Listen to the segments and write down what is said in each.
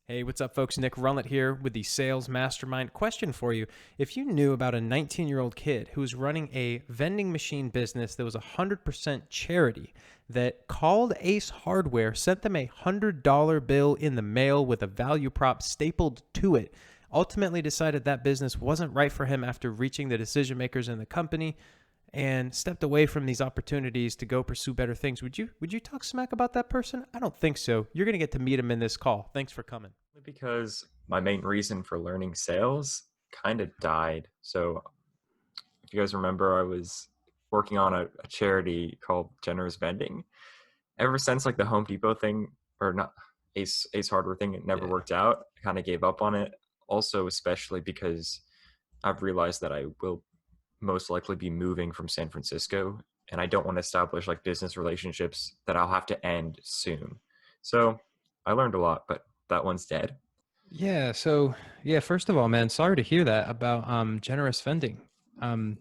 Hey, what's up, folks? Nick Runlet here with the Sales Mastermind. Question for you. If you knew about a 19-year-old kid who was running a vending machine business that was 100% charity, that called Ace Hardware, sent them a $100 bill in the mail with a value prop stapled to it, ultimately decided that business wasn't right for him after reaching the decision makers in the company, and stepped away from these opportunities to go pursue better things, would you talk smack about that person? I don't think so. You're going to get to meet him in this call. Thanks for coming. Because my main reason for learning sales kind of died. So if you guys remember, I was working on a charity called Generous Vending. Ever since like the Home Depot thing, or not Ace Hardware thing, it never Yeah. worked out. I kind of gave up on it. Also, especially because I've realized that I will most likely be moving from San Francisco, and I don't want to establish like business relationships that I'll have to end soon. So I learned a lot, but that one's dead. Yeah, so yeah, first of all, man, sorry to hear that about generous vending. Um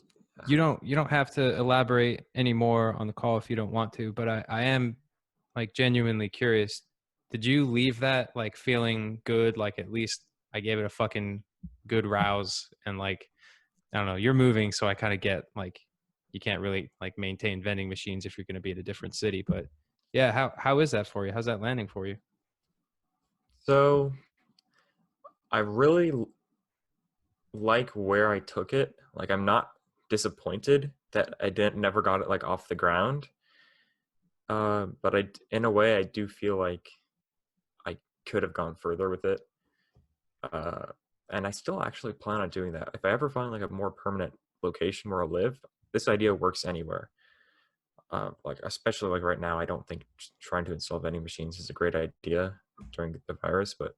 you don't have to elaborate any more on the call if you don't want to, but I am like genuinely curious. Did you leave that like feeling good, like at least I gave it a fucking good rouse and like I don't know, you're moving, so I kind of get like you can't really like maintain vending machines if you're going to be in a different city, but yeah, how is that for you? How's that landing for you? So I really like where I took it. Like I'm not disappointed that I didn't never got it like off the ground. But in a way, I do feel like I could have gone further with it. Uh, and I still actually plan on doing that. If I ever find like a more permanent location where I live, this idea works anywhere. Like especially like right now, I don't think trying to install vending machines is a great idea during the virus. But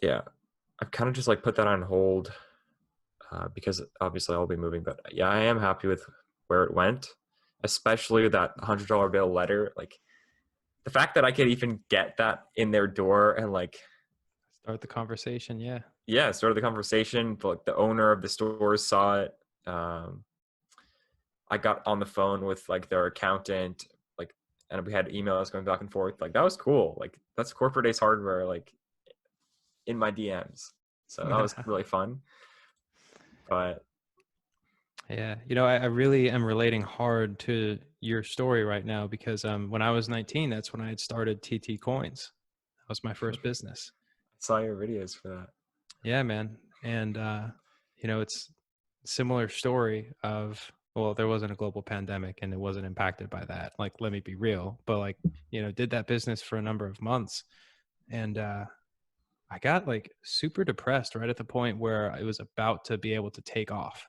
yeah, I've kind of just like put that on hold because obviously I'll be moving. But yeah, I am happy with where it went, especially that $100 bill letter. Like the fact that I could even get that in their door and like, Start the conversation, yeah. yeah, started the conversation. Like the owner of the store saw it. Um, I got on the phone with like their accountant, like, and we had emails going back and forth. Like that was cool. Like that's corporate Ace Hardware, like in my DMs. So that was really fun. But Yeah, I really am relating hard to your story right now because when I was 19, that's when I had started TT Coins. That was my I first business. saw your videos for that. Yeah, man. And it's a similar story of, well, there wasn't a global pandemic and it wasn't impacted by that. Like, let me be real, but like, did that business for a number of months, and I got like super depressed right at the point where I was about to be able to take off.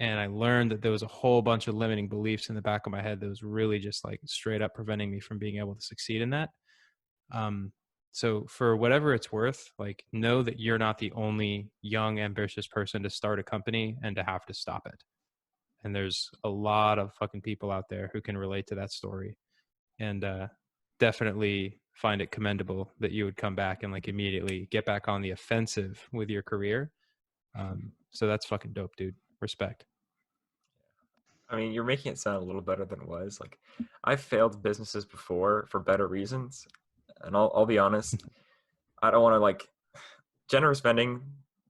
And I learned that there was a whole bunch of limiting beliefs in the back of my head that was really just like straight up preventing me from being able to succeed in that. Um, so for whatever it's worth, like know that you're not the only young, ambitious person to start a company and to have to stop it. And there's a lot of fucking people out there who can relate to that story. And definitely find it commendable that you would come back and like immediately get back on the offensive with your career. So that's fucking dope, dude. Respect. I mean, you're making it sound a little better than it was. Like, I've failed businesses before for better reasons, and I'll be honest. I don't want to like generous spending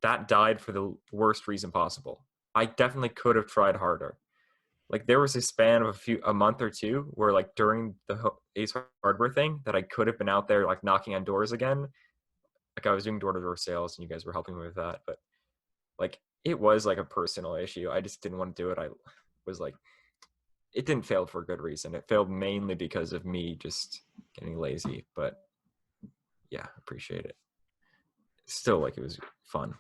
that died for the worst reason possible. I definitely could have tried harder. Like, there was a span of a month or two where, like, during the Ace Hardware thing, that I could have been out there like knocking on doors again. Like, I was doing door-to-door sales, and you guys were helping me with that. But like, it was like a personal issue. I just didn't want to do it. I was like it didn't fail for a good reason. It failed mainly because of me just getting lazy. But yeah, appreciate it. Still, like it was fun.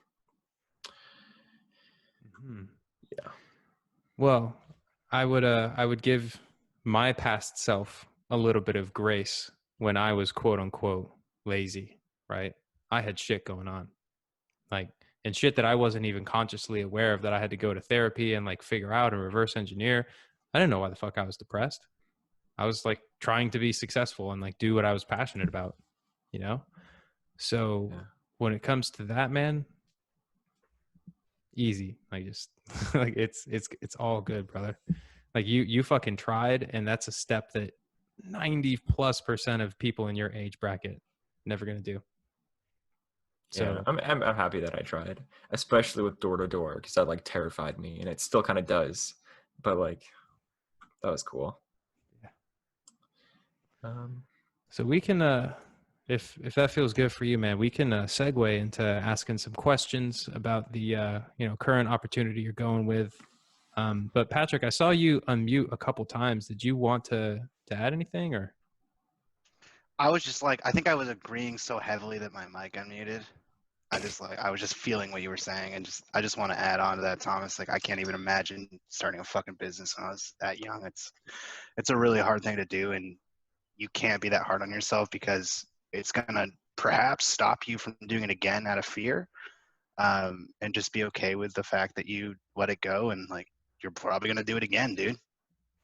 Mhm. Yeah. Well, I would give my past self a little bit of grace when I was quote unquote lazy, right? I had shit going on. Like and shit that I wasn't even consciously aware of that I had to go to therapy and like figure out and reverse engineer. I didn't know why the fuck I was depressed. I was like trying to be successful and like do what I was passionate about, you know? So Yeah. when it comes to that, man, easy. Like just like it's all good, brother. Like you fucking tried, and that's a step that 90+% of people in your age bracket never gonna do. Yeah, So I'm happy that I tried, especially with door to door, because that like terrified me, and it still kind of does. But like that was cool. yeah. Um, So we can if that feels good for you, man, we can segue into asking some questions about the current opportunity you're going with. But Patrick, I saw you unmute a couple times. Did you want to add anything or? I was just like, I think I was agreeing so heavily that my mic unmuted. I was just feeling what you were saying, and I just want to add on to that, Thomas. Like, I can't even imagine starting a fucking business when I was that young. It's a really hard thing to do, and you can't be that hard on yourself because it's gonna perhaps stop you from doing it again out of fear. And just be okay with the fact that you let it go, and like you're probably gonna do it again, dude.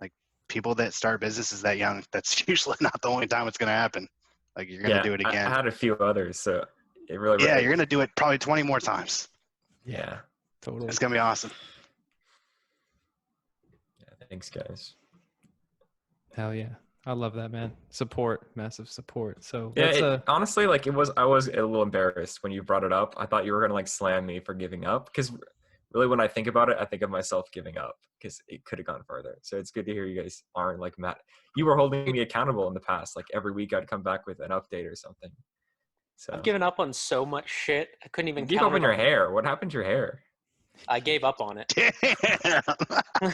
Like people that start businesses that young, that's usually not the only time it's gonna happen. Like you're gonna yeah, do it I again. had a few others, so it really, Yeah, you're gonna do it probably 20 more times. Yeah, yeah. totally. It's gonna be awesome. Yeah, thanks, guys. Hell yeah. I love that, man. Support, massive support. So Yeah, let's honestly, like I was a little embarrassed when you brought it up. I thought you were gonna like slam me for giving up, because really, when I think about it, I think of myself giving up because it could have gone further. So it's good to hear you guys aren't like Matt. You were holding me accountable in the past. Like every week, I'd come back with an update or something. I've So given up on so much shit. I couldn't you even gave up count on it your all. hair. What happened to your hair? I gave up on it. Damn.